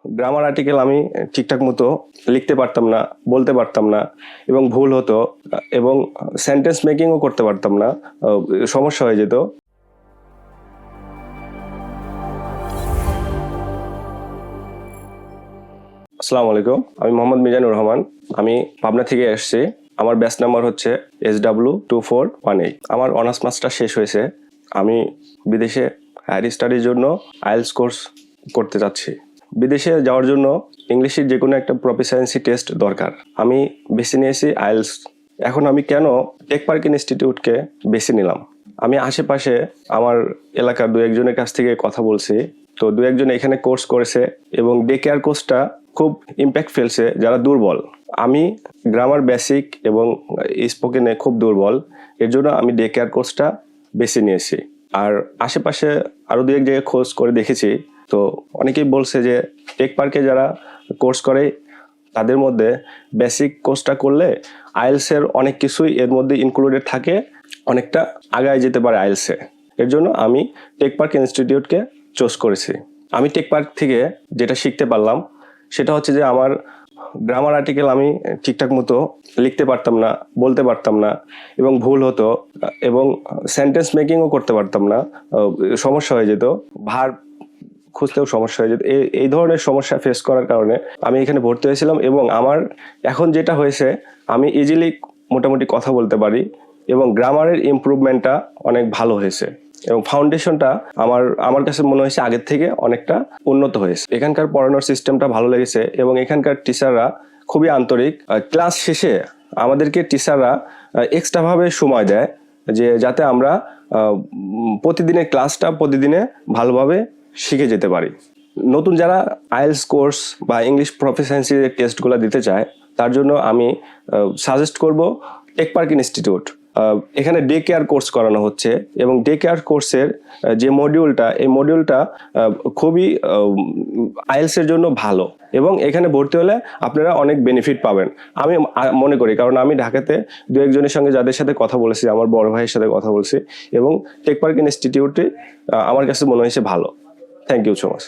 Grammar article আমি ঠিকঠাক মতো লিখতে পারতাম না, বলতে পারতাম না, এবং ভুল হতো, এবং সেন্টেন্স মেকিংও করতে পারতাম না, সমস্যা হয়ে যেত। আসসালামু আলাইকুম, আমি মোহাম্মদ মিজানুর রহমান। আমি পাবনা থেকে এসেছি। আমার ব্যাচ নাম্বার হচ্ছে SW2418। আমার অনার্স মাস্টার শেষ হয়েছে। আমি বিদেশে হায়ার স্টাডির জন্য আইএলটিএস কোর্স করতে যাচ্ছি। বিদেশে যাওয়ার জন্য ইংলিশের যে কোনো একটা প্রফিসিয়েন্সি টেস্ট দরকার। আমি বেছে নিয়েছি আইএলটিএস। এখন আমি কেন টেক পার্ক ইনস্টিটিউটকে বেছে নিলাম? আমি আশেপাশে আমার এলাকার দু একজনের কাছ থেকে কথা বলছি। তো দু একজন এখানে কোর্স করেছে এবং ডে কেয়ার কোর্সটা খুব ইম্প্যাক্ট ফেলছে যারা দুর্বল। আমি গ্রামার বেসিক এবং স্পোকেনে খুব দুর্বল, এর জন্য আমি ডে কেয়ার কোর্সটা বেছে নিয়েছি। আর আশেপাশে আরও দু এক জায়গায় খোঁজ করে দেখেছি, তো অনেকেই বলছে যে টেক পার্কে যারা কোর্স করে তাদের মধ্যে বেসিক কোর্সটা করলে আইএলটিএস-এর অনেক কিছুই এর মধ্যে ইনক্লুডেড থাকে, অনেকটা আগায় যেতে পারে আইএলটিএস-এ। এর জন্য আমি টেক পার্ক ইনস্টিটিউটকে চুজ করেছি। আমি টেক পার্ক থেকে যেটা শিখতে পারলাম সেটা হচ্ছে যে আমার গ্রামার আর্টিকেল আমি ঠিকঠাক মতো লিখতে পারতাম না, বলতে পারতাম না, এবং ভুল হতো, এবং সেন্টেন্স মেকিংও করতে পারতাম না, সমস্যা হয়ে যেত। ভার্ব খুঁজতেও সমস্যা হয়ে যেত। এই ধরনের সমস্যা ফেস করার কারণে আমি এখানে ভর্তি হয়েছিলাম, এবং আমার এখন যেটা হয়েছে আমি ইজিলি মোটামুটি কথা বলতে পারি, এবং গ্রামারের ইমপ্রুভমেন্টটা অনেক ভালো হয়েছে, এবং ফাউন্ডেশনটা আমার কাছে মনে হয়েছে আগের থেকে অনেকটা উন্নত হয়েছে। এখানকার পড়ানোর সিস্টেমটা ভালো লেগেছে, এবং এখানকার টিচাররা খুবই আন্তরিক। ক্লাস শেষে আমাদেরকে টিচাররা এক্সট্রাভাবে সময় দেয়, যে যাতে আমরা প্রতিদিনের ক্লাসটা প্রতিদিনে ভালোভাবে শিখে যেতে পারি। নতুন যারা আইএলটিএস কোর্স বা ইংলিশ প্রফিসিয়েন্সি টেস্টগুলো দিতে চায় তার জন্য আমি সাজেস্ট করব টেক পার্ক ইনস্টিটিউট। এখানে ডে কেয়ার কোর্স করানো হচ্ছে, এবং ডে কেয়ার কোর্সের যে মডিউলটা, এই মডিউলটা খুবই আইএলটিএস-এর জন্য ভালো, এবং এখানে ভর্তি হলে আপনারা অনেক বেনিফিট পাবেন আমি মনে করি। কারণ আমি ঢাকাতে দু একজনের সঙ্গে যাদের সাথে কথা বলেছি, আমার বড় ভাইয়ের সাথে কথা বলছি, এবং টেক পার্ক ইনস্টিটিউটে আমার কাছে মনে হয়েছে ভালো। Thank you so much.